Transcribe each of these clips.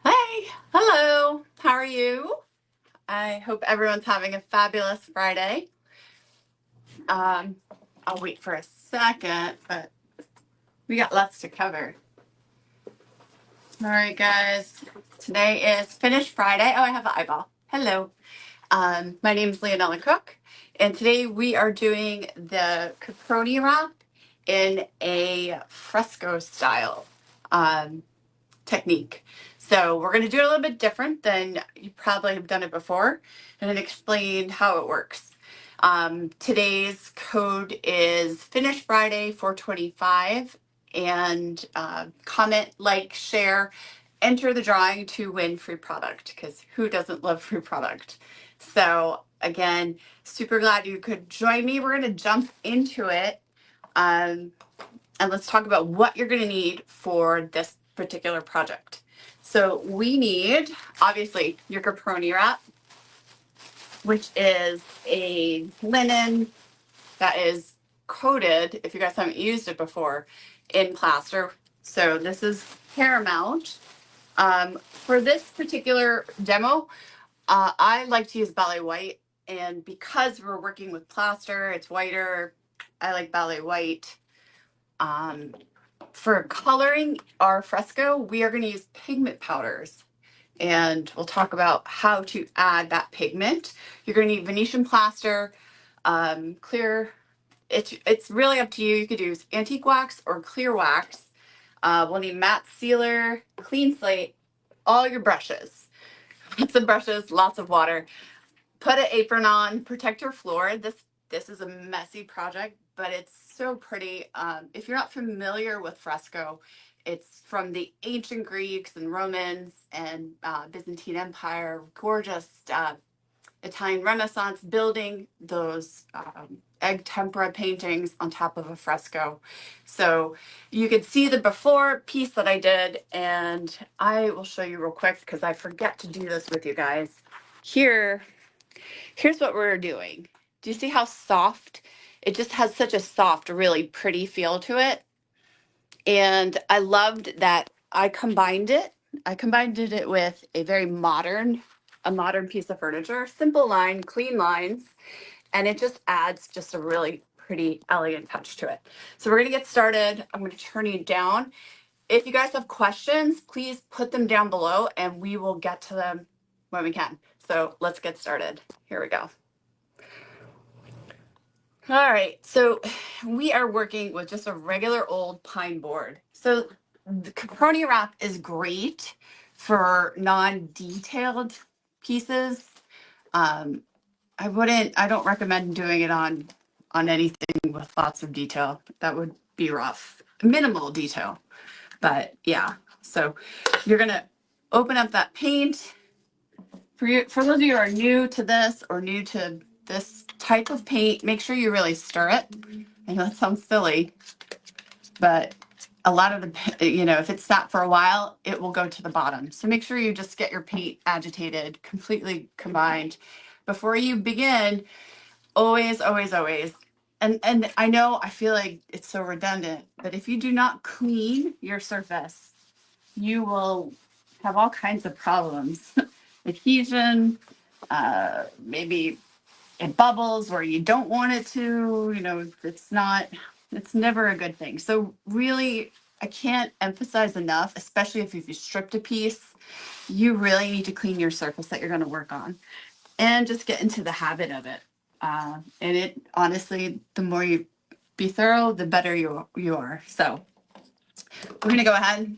Hey, hello. How are you? I hope everyone's having a fabulous Friday. I'll wait for a second, but we got lots to cover. All right, guys. Today is Finish Friday. Oh, I have an eyeball. Hello. My name is Lyonella Cook, and today we are doing the Caproni Wrap in a fresco style technique. So we're going to do it a little bit different than you probably have done it before, and then explain how it works. Today's code is Finish Friday 425, and comment, like, share, enter the drawing to win free product, because who doesn't love free product? So again, super glad you could join me. We're going to jump into it. And let's talk about what you're going to need for this particular project. So we need, obviously, your Caproni Wrap, which is a linen that is coated, if you guys haven't used it before, in plaster. So this is Paramount. For this particular demo, I like to use ballet white. And because we're working with plaster, it's whiter. I like ballet white. For coloring our fresco, we are going to use pigment powders, and we'll talk about how to add that pigment. You're going to need Venetian plaster, clear. It's really up to you. You could use antique wax or clear wax. We'll need matte sealer, clean slate, all your brushes, lots of brushes, lots of water. Put an apron on, protect your floor. This is a messy project, but it's so pretty. If you're not familiar with fresco, it's from the ancient Greeks and Romans and Byzantine Empire. Gorgeous Italian Renaissance, building those egg tempera paintings on top of a fresco. So you can see the before piece that I did, and I will show you real quick because I forget to do this with you guys. Here's what we're doing. Do you see how soft? It just has such a soft, really pretty feel to it. And I loved that I combined it. I combined it with a modern piece of furniture, simple line, clean lines, and it just adds just a really pretty, elegant touch to it. So we're gonna get started. I'm gonna turn you down. If you guys have questions, please put them down below and we will get to them when we can. So let's get started. Here we go. All right, so we are working with just a regular old pine board. So the Caproni Wrap is great for non-detailed pieces. I don't recommend doing it on anything with lots of detail. That would be rough. Minimal detail, but yeah. So you're gonna open up that paint. For those of you who are new to this or new to this type of paint, make sure you really stir it. I know that sounds silly, but a lot of the, if it's sat for a while, it will go to the bottom. So make sure you just get your paint agitated, completely combined. Before you begin, always, always, always. And I know I feel like it's so redundant, but if you do not clean your surface, you will have all kinds of problems. Adhesion, maybe it bubbles where you don't want it to, it's never a good thing. So really, I can't emphasize enough, especially if you've stripped a piece, you really need to clean your surface that you're going to work on and just get into the habit of it. And it honestly, the more you be thorough, the better you are. So we're going to go ahead.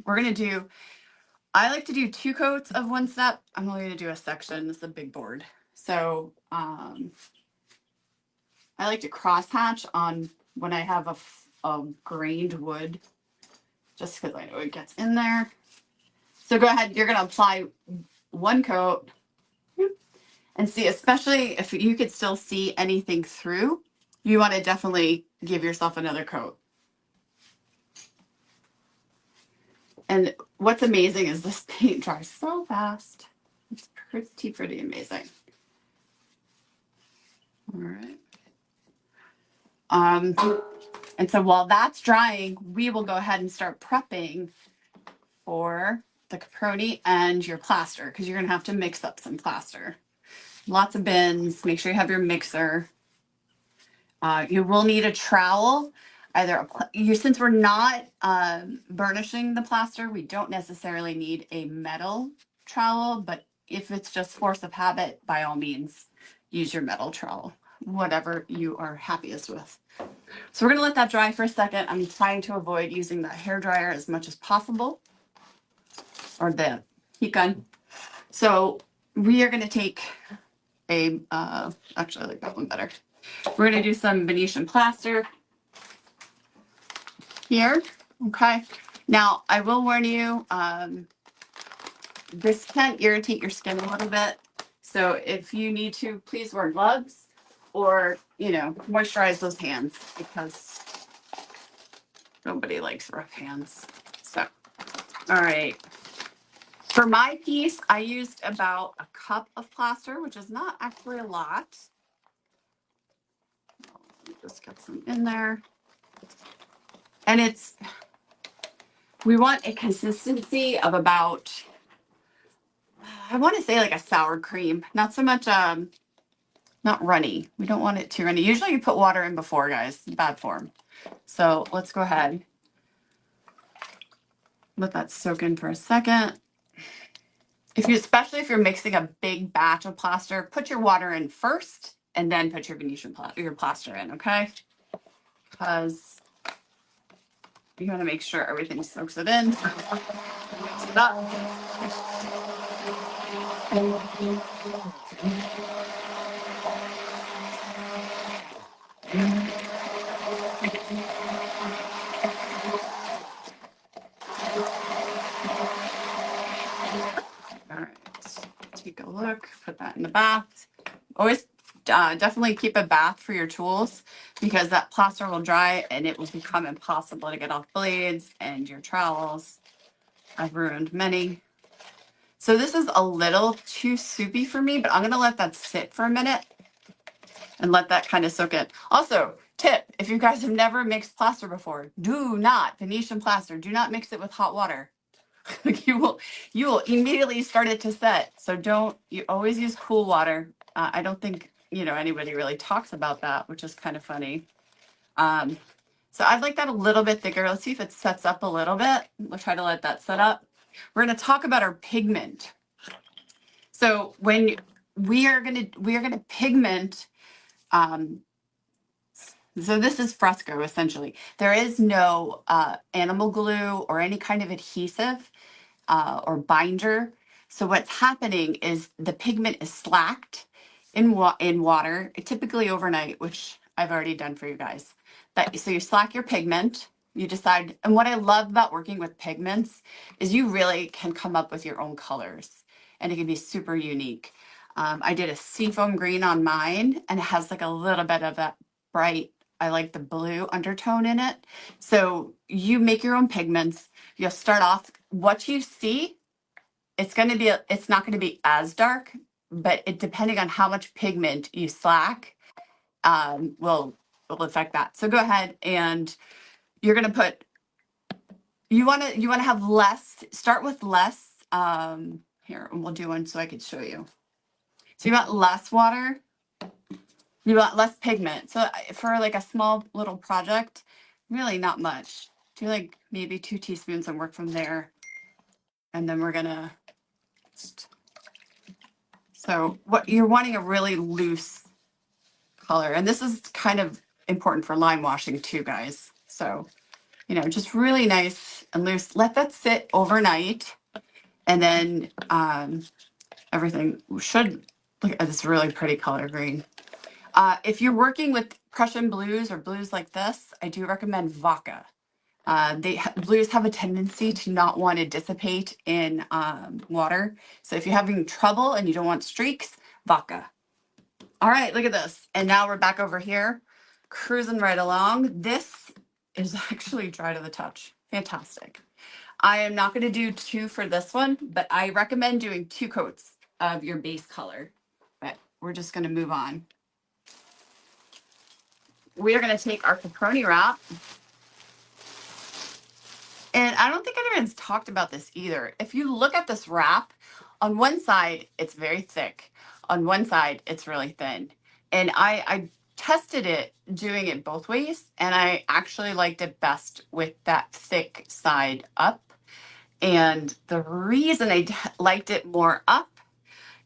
I like to do 2 coats of one step. I'm only going to do a section. This is a big board. So I like to cross hatch on when I have a grained wood, just because I know it gets in there. So go ahead. You're going to apply 1 coat and see, especially if you could still see anything through, you want to definitely give yourself another coat. And what's amazing is this paint dries so fast. It's pretty amazing. All right. And so while that's drying, we will go ahead and start prepping for the Caproni and your plaster because you're going to have to mix up some plaster. Lots of bins. Make sure you have your mixer. You will need a trowel. Since we're not burnishing the plaster, we don't necessarily need a metal trowel, but if it's just force of habit, by all means, use your metal trowel, whatever you are happiest with. So we're gonna let that dry for a second. I'm trying to avoid using the hair dryer as much as possible, or the heat gun. So we are gonna take actually I like that one better. We're gonna do some Venetian plaster here. Okay. Now I will warn you, this can irritate your skin a little bit. So if you need to, please wear gloves or, moisturize those hands because nobody likes rough hands. So, all right. For my piece, I used about a cup of plaster, which is not actually a lot. Let me just get some in there. And we want a consistency of about, I want to say like a sour cream, not so much, not runny. We don't want it too runny. Usually you put water in before, guys, bad form. So let's go ahead. Let that soak in for a second. Especially if you're mixing a big batch of plaster, put your water in first and then put your your plaster in, okay? Because you want to make sure everything soaks it in. Mix it up. All right, take a look, put that in the bath. Always definitely keep a bath for your tools because that plaster will dry and it will become impossible to get off blades and your trowels. I've ruined many. So this is a little too soupy for me, but I'm gonna let that sit for a minute and let that kind of soak in. Also, tip, if you guys have never mixed plaster before, do not, Venetian plaster, do not mix it with hot water. you will immediately start it to set. So you always use cool water. I don't think, anybody really talks about that, which is kind of funny. So I'd like that a little bit thicker. Let's see if it sets up a little bit. We'll try to let that set up. We're going to talk about our pigment. So when we are going to pigment, so this is fresco essentially. There is no animal glue or any kind of adhesive or binder. So what's happening is the pigment is slacked in water, typically overnight, which I've already done for you guys. So you slack your pigment, you decide, and what I love about working with pigments is you really can come up with your own colors and it can be super unique. I did a seafoam green on mine and it has like a little bit of that bright, I like the blue undertone in it. So you make your own pigments. You'll start off, what you see, it's not going to be as dark, but depending on how much pigment you slack, will affect that. So go ahead and you're going to put, you want to have less, start with less, here, and we'll do one so I could show you. So you want less water, you want less pigment. So for like a small little project, really not much. Do like maybe 2 teaspoons and work from there. And then we're gonna, so what you're wanting a really loose color. And this is kind of important for line washing too, guys. So, just really nice and loose. Let that sit overnight. And then everything should look at this really pretty color green. If you're working with Prussian blues or blues like this, I do recommend vodka. Blues have a tendency to not want to dissipate in water. So if you're having trouble and you don't want streaks, vodka. All right, look at this. And now we're back over here, cruising right along. This is actually dry to the touch. Fantastic. I am not going to do 2 for this one, but I recommend doing 2 coats of your base color. But we're just going to move on. We are going to take our Caproni Wrap And I don't think anyone's talked about this either. If you look at this wrap, on one side, it's very thick. On one side, it's really thin. And I tested it doing it both ways, and I actually liked it best with that thick side up. And the reason liked it more up,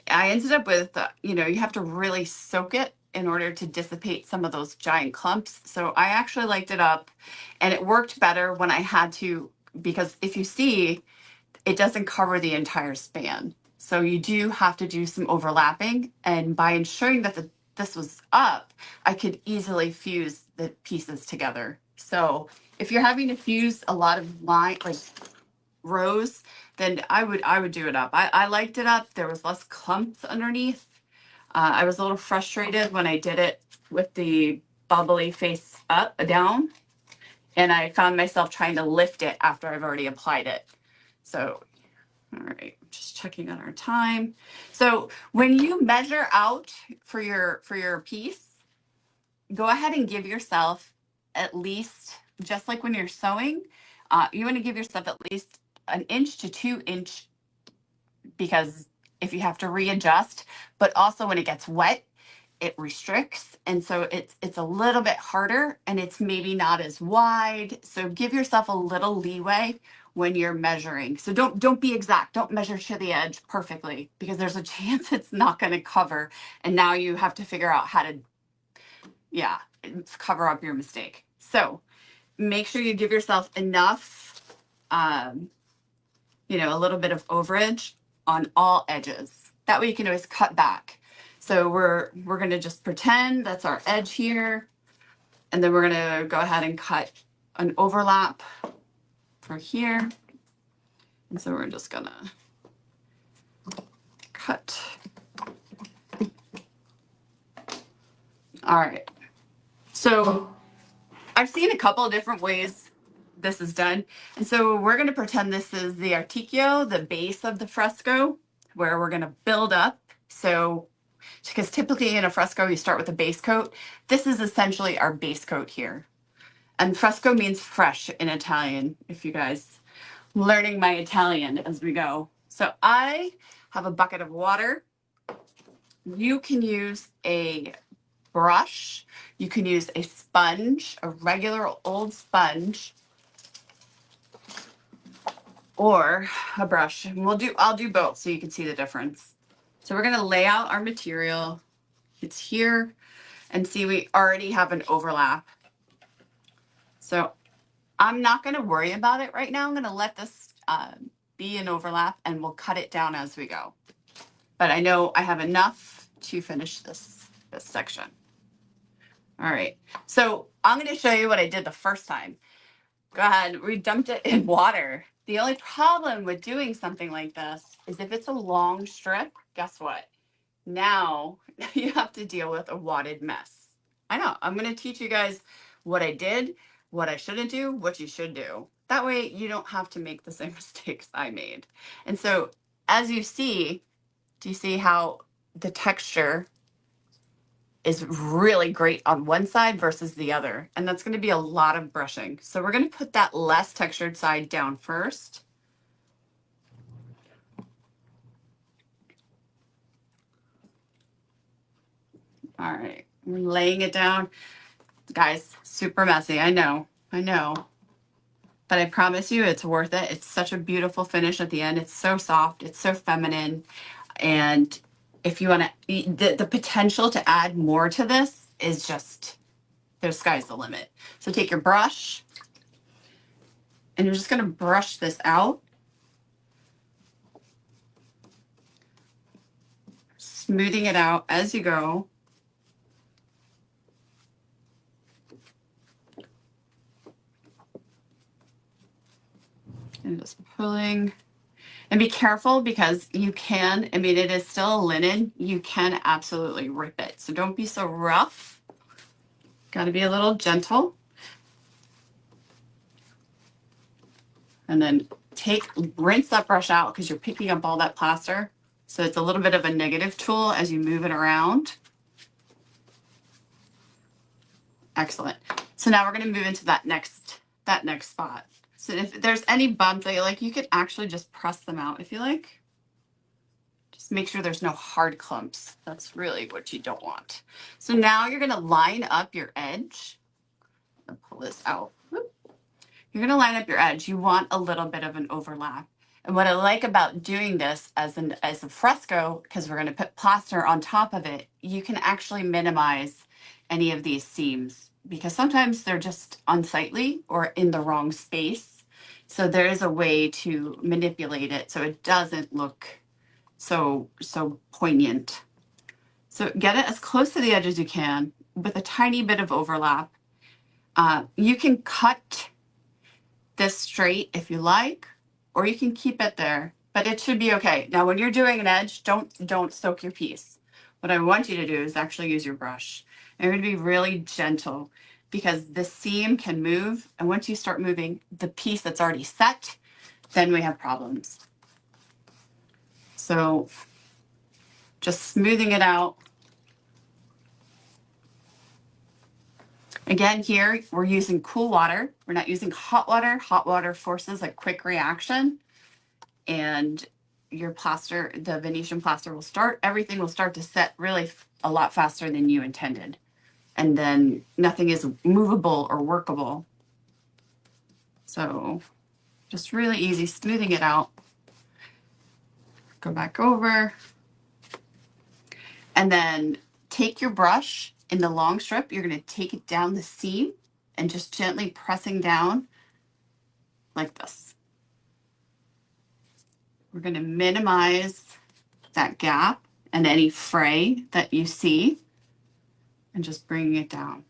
I ended up with, you have to really soak it in order to dissipate some of those giant clumps. So I actually liked it up, and it worked better when I had to, because if you see, it doesn't cover the entire span. So you do have to do some overlapping. And by ensuring that this was up, I could easily fuse the pieces together. So if you're having to fuse a lot of line, like rows, then I would do it up. I liked it up. There was less clumps underneath. I was a little frustrated when I did it with the bubbly face up down, and I found myself trying to lift it after I've already applied it. So, all right, just checking on our time. So when you measure out for your piece, go ahead and give yourself at least, just like when you're sewing, you want to give yourself at least an inch to 2 inch, because if you have to readjust, but also when it gets wet, it restricts, and so it's a little bit harder, and it's maybe not as wide. So give yourself a little leeway when you're measuring. So don't be exact. Don't measure to the edge perfectly, because there's a chance it's not going to cover, and now you have to figure out how to, yeah, cover up your mistake. So make sure you give yourself enough, a little bit of overage on all edges. That way you can always cut back. So we're going to just pretend that's our edge here, and then we're going to go ahead and cut an overlap for here. And so we're just going to cut. All right. So I've seen a couple of different ways this is done. And so we're going to pretend this is the articchio, the base of the fresco, where we're going to build up. So because typically in a fresco, you start with a base coat. This is essentially our base coat here. And fresco means fresh in Italian, if you guys learning my Italian as we go. So I have a bucket of water. You can use a brush. You can use a sponge, a regular old sponge, or a brush. And I'll do both so you can see the difference. So we're gonna lay out our material. It's here, and see we already have an overlap. So I'm not gonna worry about it right now. I'm gonna let this be an overlap, and we'll cut it down as we go. But I know I have enough to finish this section. All right, so I'm gonna show you what I did the first time. Go ahead, we dumped it in water. The only problem with doing something like this is if it's a long strip, guess what? Now you have to deal with a wadded mess. I know, I'm gonna teach you guys what I did, what I shouldn't do, what you should do. That way you don't have to make the same mistakes I made. And so as you see, do you see how the texture is really great on one side versus the other? And that's going to be a lot of brushing. So we're going to put that less textured side down first. All right, we're laying it down. Guys, super messy. I know. But I promise you it's worth it. It's such a beautiful finish at the end. It's so soft. It's so feminine. And if you want to, the potential to add more to this is just, the sky's the limit. So take your brush, and you're just going to brush this out, smoothing it out as you go. And just pulling. And be careful, because you can, I mean, it is still a linen. You can absolutely rip it. So don't be so rough. Got to be a little gentle. And then rinse that brush out, because you're picking up all that plaster. So it's a little bit of a negative tool as you move it around. Excellent. So now we're going to move into that next spot. So if there's any bumps that you like, you could actually just press them out if you like. Just make sure there's no hard clumps. That's really what you don't want. So now you're gonna line up your edge. I'll pull this out. Whoop. You're gonna line up your edge. You want a little bit of an overlap. And what I like about doing this as a fresco, because we're gonna put plaster on top of it, you can actually minimize any of these seams because sometimes they're just unsightly or in the wrong space. So there is a way to manipulate it so it doesn't look so poignant. So get it as close to the edge as you can with a tiny bit of overlap. You can cut this straight if you like, or you can keep it there, but it should be okay. Now, when you're doing an edge, don't soak your piece. What I want you to do is actually use your brush. And you're gonna be really gentle because the seam can move. And once you start moving the piece that's already set, then we have problems. So just smoothing it out. Again, here we're using cool water. We're not using hot water. Hot water forces a quick reaction and your plaster, the Venetian plaster will start, everything will start to set really a lot faster than you intended. And then nothing is movable or workable. So just really easy, smoothing it out. Go back over. And then take your brush in the long strip, you're gonna take it down the seam and just gently pressing down like this. We're going to minimize that gap and any fray that you see and just bringing it down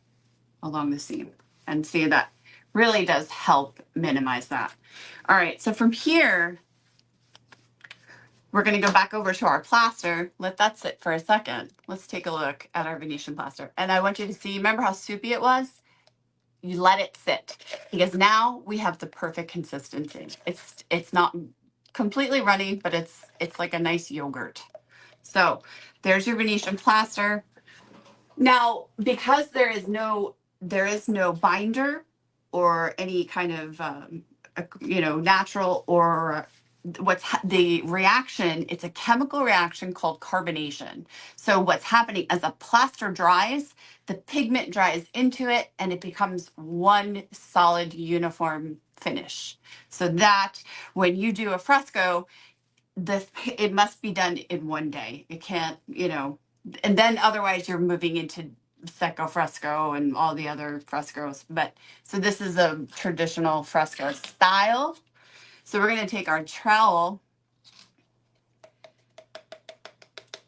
along the seam. And see, that really does help minimize that. All right, so from here, we're going to go back over to our plaster. Let that sit for a second. Let's take a look at our Venetian plaster. And I want you to see, remember how soupy it was? You let it sit because now we have the perfect consistency. It's not completely runny, but it's like a nice yogurt. So there's your Venetian plaster. Now, because there is no binder or any kind of natural or the reaction, it's a chemical reaction called carbonation. So what's happening as the plaster dries, the pigment dries into it and it becomes one solid uniform finish. So that when you do a fresco, it must be done in one day. It can't, and then otherwise you're moving into secco fresco and all the other frescoes. But so this is a traditional fresco style. So we're going to take our trowel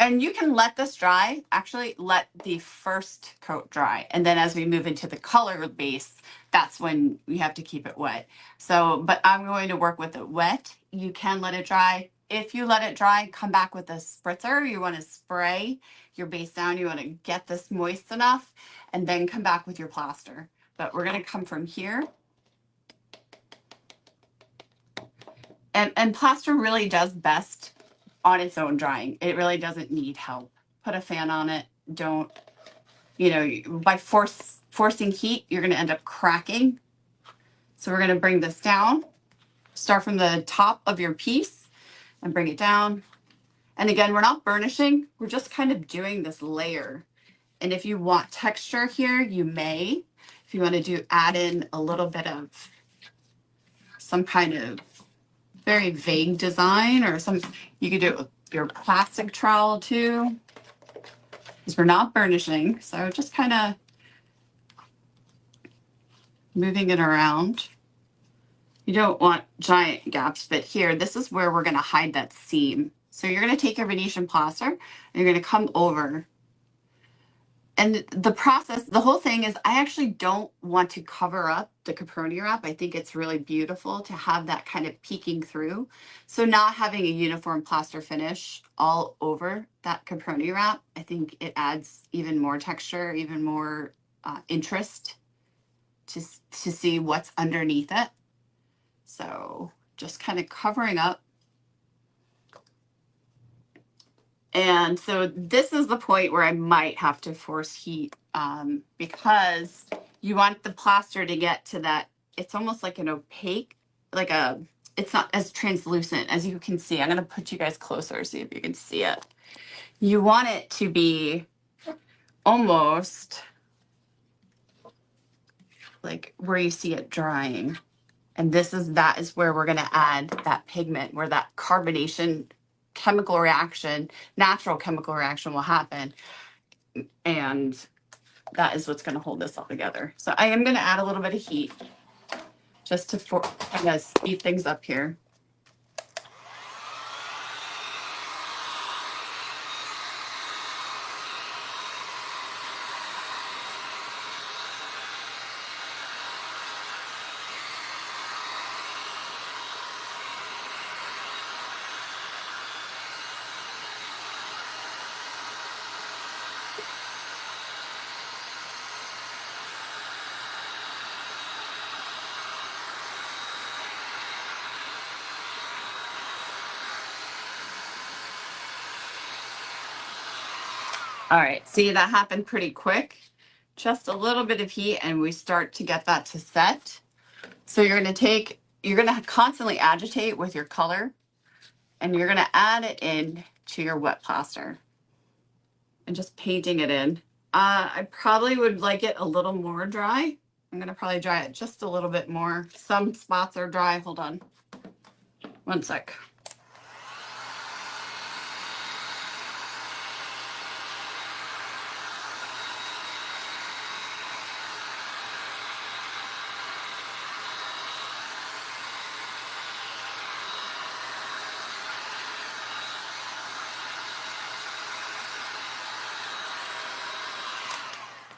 and you can let this dry. Actually, let the first coat dry. And then as we move into the color base, that's when we have to keep it wet. So, but I'm going to work with it wet. You can let it dry. If you let it dry, come back with a spritzer. You want to spray your base down. You want to get this moist enough and then come back with your plaster. But we're going to come from here. And plaster really does best on its own drying. It really doesn't need help. Put a fan on it. Don't, by forcing heat, you're going to end up cracking. So we're going to bring this down. Start from the top of your piece and bring it down. And again, we're not burnishing. We're just kind of doing this layer. And if you want texture here, you may. If you want to add in a little bit of some kind of very vague design or you could do it with your plastic trowel too, because we're not burnishing. So just kind of moving it around. You don't want giant gaps, but here, this is where we're going to hide that seam. So you're going to take your Venetian plaster and you're going to come over. And the process, the whole thing is I actually don't want to cover up the Caproni Wrap. I think it's really beautiful to have that kind of peeking through. So not having a uniform plaster finish all over that Caproni Wrap, I think it adds even more texture, even more interest to see what's underneath it. So just kind of covering up. And so this is the point where I might have to force heat because you want the plaster to get to that. It's almost like an opaque like a, it's not as translucent as you can see. I'm going to put you guys closer, see if you can see it. You want it to be almost like where you see it drying. And that is where we're going to add that pigment, where that carbonation chemical reaction, natural chemical reaction will happen. And that is what's going to hold this all together. So I am going to add a little bit of heat just to kind of speed things up here. All right, see, that happened pretty quick. Just a little bit of heat and we start to get that to set. So you're going to constantly agitate with your color and you're going to add it in to your wet plaster and just painting it in. I probably would like it a little more dry. I'm going to probably dry it just a little bit more. Some spots are dry. Hold on. One sec.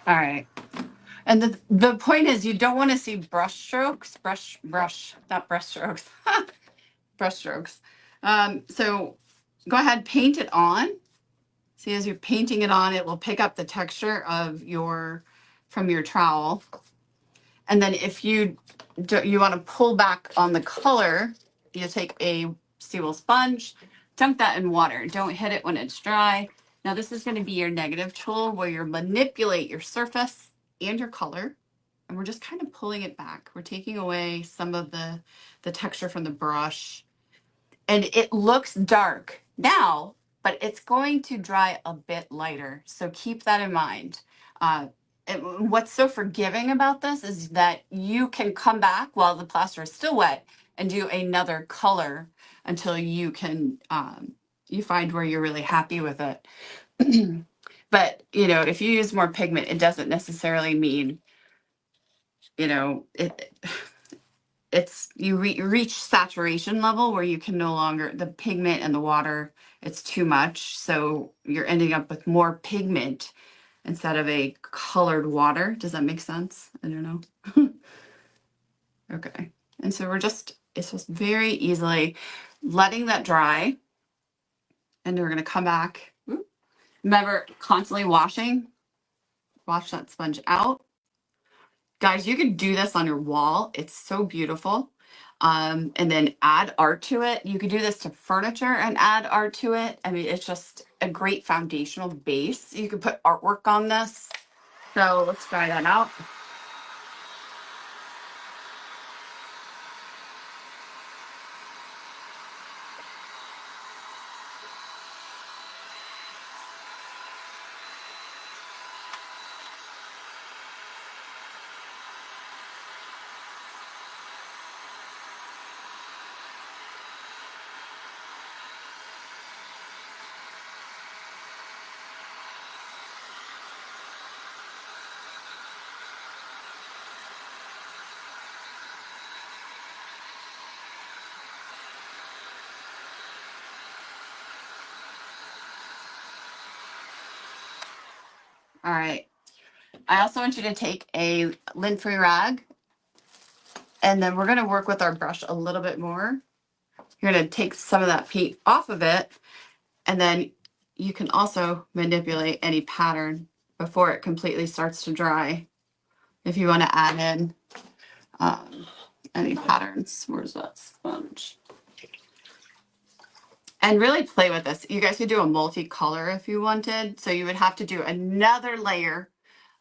All right. And the point is you don't want to see brush strokes, not brush strokes, brush strokes. So go ahead, paint it on. See, as you're painting it on, it will pick up the texture of from your trowel. And then if you want to pull back on the color, you take a steel sponge, dunk that in water. Don't hit it when it's dry. Now this is going to be your negative tool where you manipulate your surface and your color. And we're just kind of pulling it back. We're taking away some of the texture from the brush. And it looks dark now, but it's going to dry a bit lighter. So keep that in mind. What's so forgiving about this is that you can come back while the plaster is still wet and do another color until you can you find where you're really happy with it. But if you use more pigment, it doesn't necessarily mean it's you reach saturation level where you can no longer, the pigment and the water, it's too much. So you're ending up with more pigment instead of a colored water. Does that make sense? I don't know. Okay. And so it's just very easily letting that dry. And we're going to come back. Remember, constantly wash that sponge out. Guys, you could do this on your wall. It's so beautiful. And then add art to it. You could do this to furniture and add art to it. I mean, it's just a great foundational base. You could put artwork on this. So let's try that out. All right. I also want you to take a lint-free rag, and then we're going to work with our brush a little bit more. You're going to take some of that paint off of it, and then you can also manipulate any pattern before it completely starts to dry. If you want to add in any patterns, where's that sponge? And really play with this. You guys could do a multicolor if you wanted. So you would have to do another layer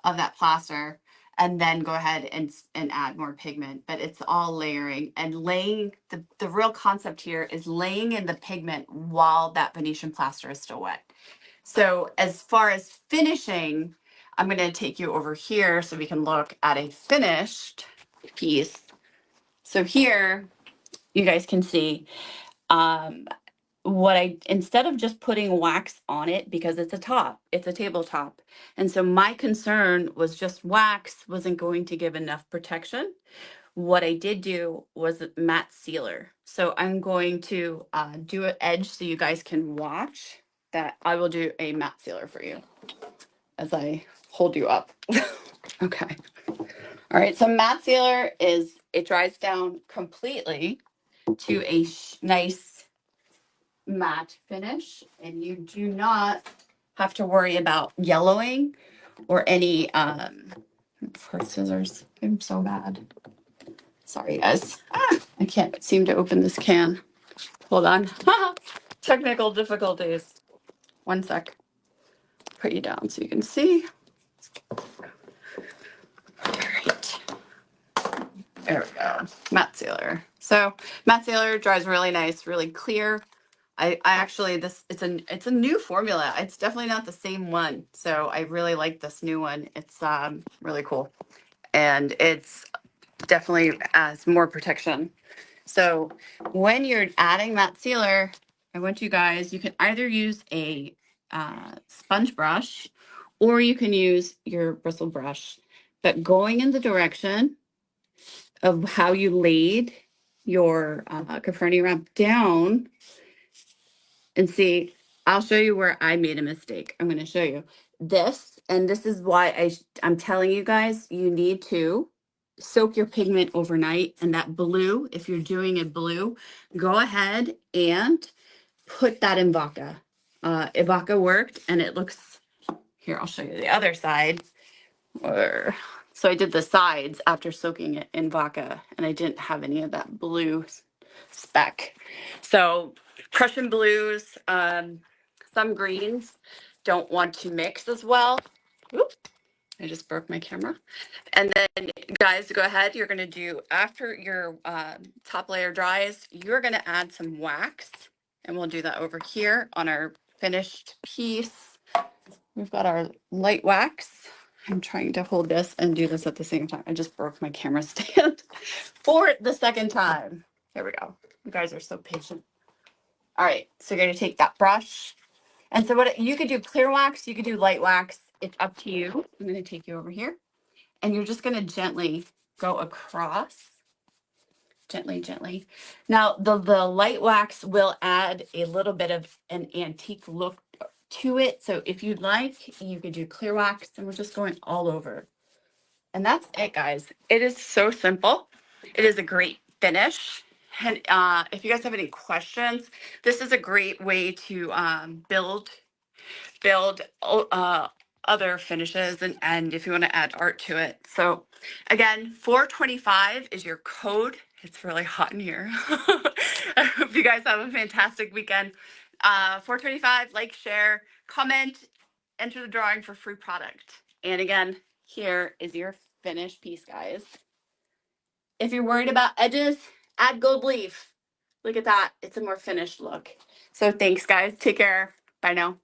of that plaster and then go ahead and add more pigment. But it's all layering and laying. The real concept here is laying in the pigment while that Venetian plaster is still wet. So as far as finishing, I'm going to take you over here so we can look at a finished piece. So here you guys can see um, what instead of just putting wax on it, because it's a tabletop. And so my concern was just wax wasn't going to give enough protection. What I did do was a matte sealer. So I'm going to do an edge so you guys can watch that. I will do a matte sealer for you as I hold you up. Okay. All right. So matte sealer it dries down completely to a nice matte finish, and you do not have to worry about yellowing or any for scissors. I'm so bad. Sorry guys. I can't seem to open this can. Hold on. Technical difficulties. One sec. Put you down so you can see. All right. There we go. Matte sealer. So matte sealer dries really nice, really clear. I actually it's a new formula. It's definitely not the same one. So I really like this new one. It's really cool. And it's definitely has more protection. So when you're adding that sealer, I want you guys, you can either use a sponge brush or you can use your bristle brush, but going in the direction of how you laid your Caproni Wrap down. And see, I'll show you where I made a mistake. I'm going to show you this. And this is why I'm telling you guys, you need to soak your pigment overnight. And that blue, if you're doing a blue, go ahead and put that in vodka. Vodka worked and it looks, here, I'll show you the other side. So I did the sides after soaking it in vodka and I didn't have any of that blue speck. So Prussian blues, some greens don't want to mix as well. Oop, I just broke my camera. And then guys, go ahead. You're going to do, after your top layer dries, you're going to add some wax. And we'll do that over here on our finished piece. We've got our light wax. I'm trying to hold this and do this at the same time. I just broke my camera stand for the second time. There we go. You guys are so patient. All right, so you're gonna take that brush. And so what you could do clear wax, you could do light wax. It's up to you. I'm gonna take you over here. And you're just gonna gently go across. Gently, gently. Now the light wax will add a little bit of an antique look to it. So if you'd like, you could do clear wax and we're just going all over. And that's it, guys. It is so simple. It is a great finish. And if you guys have any questions, this is a great way to build other finishes and if you want to add art to it. So again, 425 is your code. It's really hot in here. I hope you guys have a fantastic weekend. 425, like, share, comment, enter the drawing for free product. And again, here is your finished piece, guys. If you're worried about edges, add gold leaf. Look at that. It's a more finished look. So thanks, guys. Take care. Bye now.